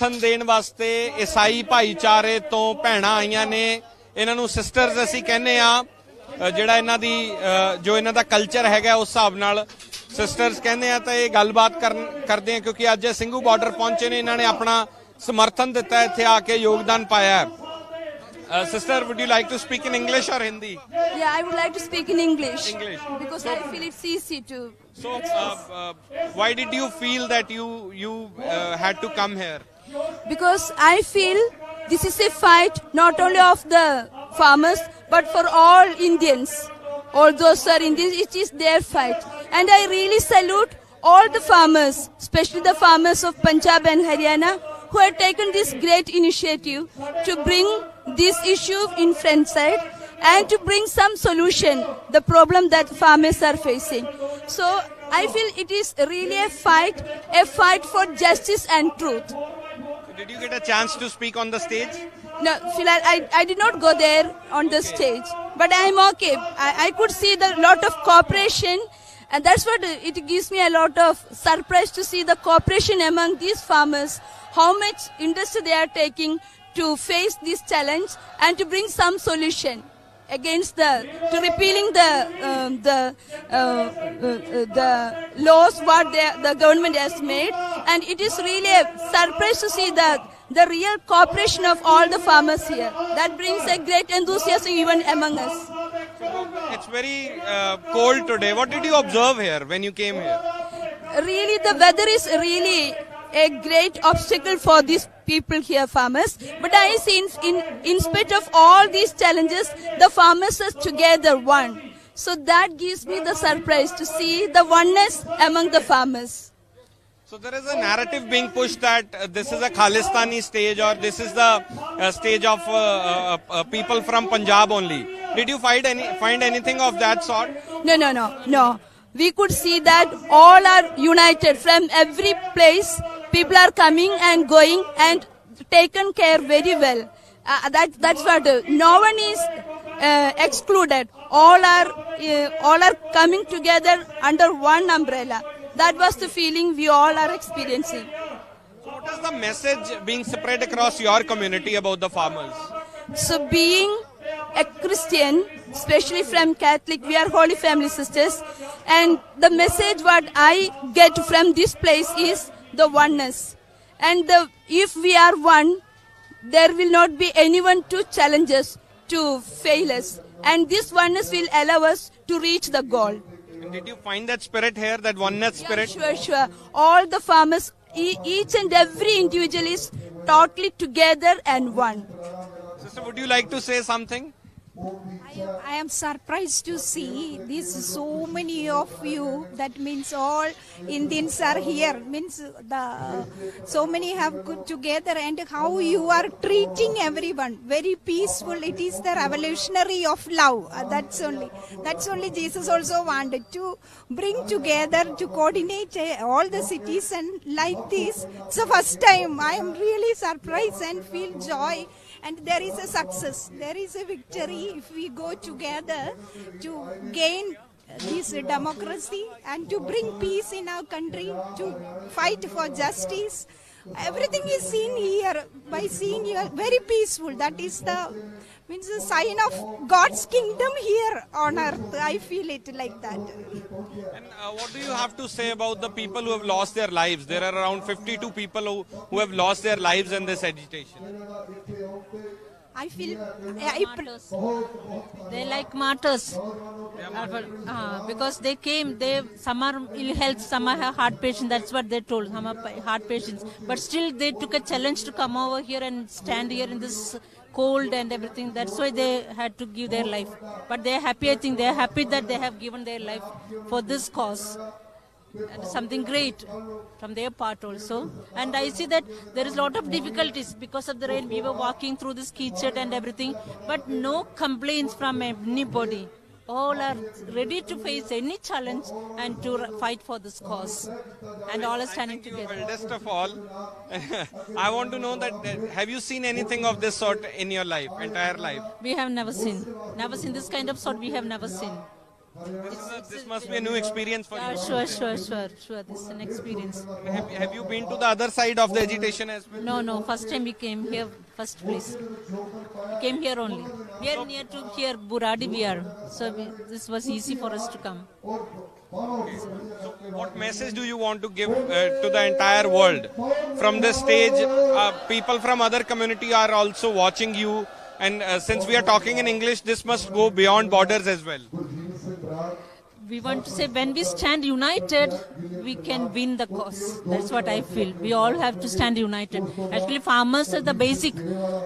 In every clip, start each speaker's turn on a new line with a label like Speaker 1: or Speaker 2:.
Speaker 1: ਸਮਰਥਨ ਦੇਣ ਵਾਸਤੇ ਈਸਾਈ ਭਾਈਚਾਰੇ ਤੋਂ ਭੈਣਾਂ ਆਈਆਂ ਨੇ। ਇਹਨਾਂ ਨੂੰ ਸਿਸਟਰਸ ਅਸੀਂ ਕਹਿੰਦੇ ਆ, ਜਿਹੜਾ ਇਹਨਾਂ ਦੀ ਜੋ ਇਹਨਾਂ ਦਾ ਕਲਚਰ ਹੈਗਾ ਉਸ ਹਿਸਾਬ ਨਾਲ ਸਿਸਟਰਸ ਕਹਿੰਦੇ ਆ। ਤਾਂ ਇਹ ਗੱਲਬਾਤ ਕਰਦੇ ਆ ਕਿਉਂਕਿ ਅੱਜ ਸਿੰਘੂ ਬਾਰਡਰ ਪਹੁੰਚੇ ਨੇ, ਇਹਨਾਂ ਨੇ ਆਪਣਾ ਸਮਰਥਨ ਦਿੱਤਾ, ਇੱਥੇ ਆ ਕੇ ਯੋਗਦਾਨ ਪਾਇਆ ਹੈ। Sister, would you like to speak in English or Hindi?
Speaker 2: Yeah, I would like to speak in English.
Speaker 1: English.
Speaker 2: Because I feel it's easy to.
Speaker 1: So, why did you feel that you had to come here?
Speaker 2: Because I feel this is a fight not only of the farmers but for all Indians. All those are Indians, it is their fight. And I really salute all the farmers, especially the farmers of Punjab and Haryana, who have taken this great initiative to bring this issue in front side and to bring some solution the problem that farmers are facing. So I feel it is really a fight for justice and truth.
Speaker 1: Did you get a chance to speak on the stage?
Speaker 2: No, I did not go there on the stage, but I am okay. I could see the lot of cooperation, and that's what it gives me a lot of surprise to see the cooperation among these farmers, how much interest they are taking to face this challenge and to bring some solution against to repealing the laws what the government has made. And it is really a surprise to see the real cooperation of all the farmers here. That brings a great enthusiasm even among us.
Speaker 1: It's very cold today. What did you observe here when you came here?
Speaker 2: Really, the weather is really a great obstacle for these people here, farmers. But I see in spite of all these challenges, the farmers are together one. So that gives me the surprise to see the oneness among the farmers.
Speaker 1: So there is a narrative being pushed that this is a Khalistani stage, or this is the stage of people from Punjab only. Did you find anything of that sort?
Speaker 2: No. We could see that all are united from every place. People are coming and going and taken care very well. That's what. No one is excluded. All are coming together under one umbrella. That was the feeling we all are experiencing.
Speaker 1: So what is the message being spread across your community about the farmers?
Speaker 2: So being a Christian, especially from Catholic, we are Holy Family Sisters, and the message what I get from this place is the oneness. And if we are one, there will not be anyone to challenge us, to fail us. And this oneness will allow us to reach the goal.
Speaker 1: And did you find that spirit here, that oneness spirit?
Speaker 2: Yeah, sure. All the farmers, each and every individual is totally together and one.
Speaker 1: Sister, would you like to say something?
Speaker 3: I am surprised to see this so many of you. That means all Indians are here. Means so many have got together, and how you are treating everyone very peaceful. It is the revolutionary of love. That's only Jesus also wanted to bring together, to coordinate all the cities, and like this. It's the first time I am really surprised and feel joy. And there is a success, there is a victory if we go together to gain this democracy and to bring peace in our country, to fight for justice. Everything is seen here by seeing you very peaceful. That is the sign of God's kingdom here on earth. I feel it like that.
Speaker 1: And what do you have to say about the people who have lost their lives? There are around 52 people who have lost their lives in this agitation.
Speaker 3: I feel
Speaker 4: they like martyrs because they came. Some are ill health, some are heart patients. That's what they told. Some are heart patients, but still they took a challenge to come over here and stand here in this cold and everything. That's why they had to give their life. But they are happy. I think they are happy that they have given their life for this cause. And something great from their part also. And I see that there is a lot of difficulties because of the rain. We were walking through this kitchen and everything, but no complaints from anybody. All are ready to face any challenge and to fight for this cause. And all are standing together.
Speaker 1: Eldest of all, I want to know that have you seen anything of this sort in your life, entire life?
Speaker 4: We have never seen this kind of sort. We have never seen.
Speaker 1: This must be a new experience for you.
Speaker 4: Sure. This is an experience.
Speaker 1: Have you been to the other side of the agitation as well?
Speaker 4: No. First time we came here, first place. We came here only. We are near to here, Buradi we are. So this was easy for us to come.
Speaker 1: What message do you want to give to the entire world? From this stage, people from other community are also watching you. And since we are talking in English, this must go beyond borders as well.
Speaker 4: We want to say when we stand united, we can win the cause. That's what I feel. We all have to stand united. Actually, farmers are the basic.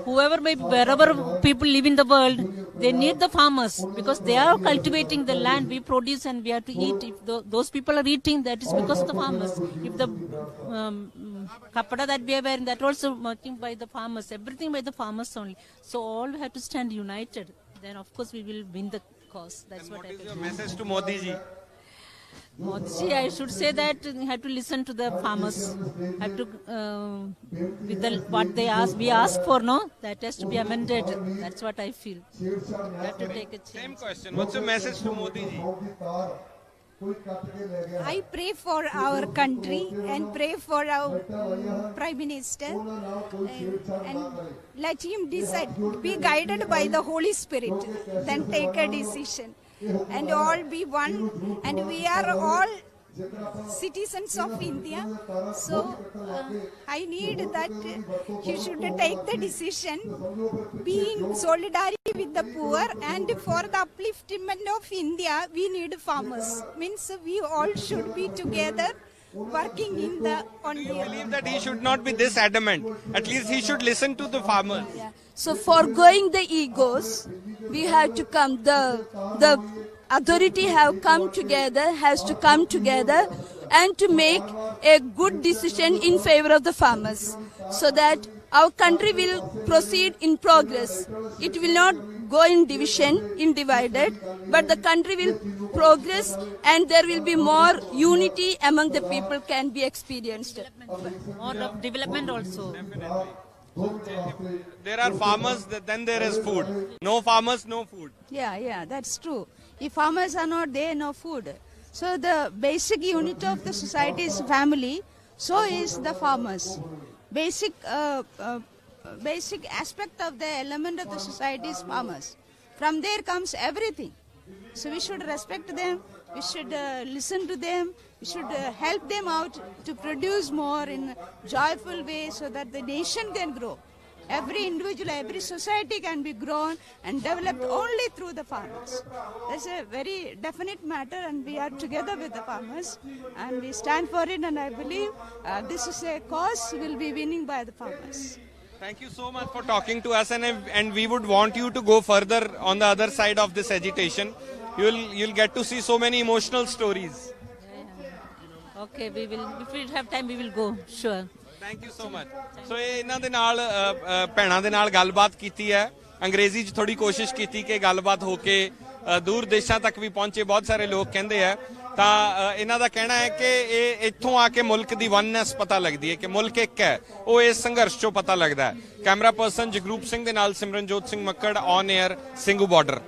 Speaker 4: Whoever may be, wherever people live in the world, they need the farmers because they are cultivating the land we produce and we have to eat. If those people are eating, that is because of the farmers. If the kapada that we are wearing, that also working by the farmers. Everything by the farmers only. So all have to stand united. Then of course we will win the cause. That's what I
Speaker 1: What is
Speaker 4: feel.
Speaker 1: your message to Modi ji?
Speaker 4: Modi ji, I should say that you have to listen to the farmers. Have to with what they ask, we ask for, no, that has to be amended. That's what I feel. You have to take a
Speaker 1: Same
Speaker 4: chance.
Speaker 1: question. What's your message to Modi ji?
Speaker 3: I pray for our country and pray for our Prime Minister and let him decide, be guided by the Holy Spirit, then take a decision and all be one, and we are all citizens of India, so I need that he should take the decision being solidarity with the poor, and for the upliftment of India we need farmers, means we all should be together working in the on
Speaker 1: Do you
Speaker 3: the
Speaker 1: believe that he should not be this adamant? At least he should listen to the farmers.
Speaker 2: Yeah. So foregoing the egos, we have to come. The authority has to come together and to make a good decision in favor of the farmers, so that our country will proceed in progress. It will not go in divided, but the country will progress and there will be more unity among the people can be experienced.
Speaker 4: More of development also.
Speaker 1: There are farmers, then there is food. No farmers, no food.
Speaker 5: Yeah, that's true. If farmers are not there, no food. So the basic unit of the society is family, so is the farmers. Basic aspect of the element of the society is farmers. From there comes everything. So we should respect them, we should listen to them, we should help them out to produce more in a joyful way so that the nation can grow. Every individual, every society can be grown and developed only through the farmers. That's a very definite matter, and we are together with the farmers and we stand for it, and I believe this is a cause will be winning by the farmers.
Speaker 1: Thank you so much for talking to us, and we would want you to go further on the other side of this agitation. You'll get to see so many emotional stories.
Speaker 4: Okay, we will. If we have time, we will go. Sure.
Speaker 1: Thank you so much so ਇਹ ਇਹਨਾਂ ਦੇ ਨਾਲ ਭੈਣਾਂ ਦੇ ਨਾਲ ਗੱਲਬਾਤ ਕੀਤੀ ਹੈ ਅੰਗਰੇਜ਼ੀ 'ਚ ਥੋੜੀ ਕੋਸ਼ਿਸ਼ ਕੀਤੀ ਕਿ ਗੱਲਬਾਤ ਹੋ ਕੇ ਦੂਰ ਦੇਸ਼ਾਂ ਤੱਕ ਵੀ ਪਹੁੰਚੇ ਬਹੁਤ ਸਾਰੇ ਲੋਕ ਕਹਿੰਦੇ ਆ ਤਾਂ ਇਹਨਾਂ ਦਾ ਕਹਿਣਾ ਹੈ ਕਿ ਇਹ ਇੱਥੋਂ ਆ ਕੇ ਮੁਲਕ ਦੀ ਵਨਨੈਸ ਪਤਾ ਲੱਗਦੀ ਹੈ ਕਿ ਮੁਲਕ ਇੱਕ ਹੈ ਉਹ ਇਸ ਸੰਘਰਸ਼ 'ਚੋਂ ਪਤਾ ਲੱਗਦਾ ਹੈ ਕੈਮਰਾ ਪਰਸਨ ਜਗਰੂਪ ਸਿੰਘ ਦੇ ਨਾਲ Simranjot Singh Makkar on air Singhu border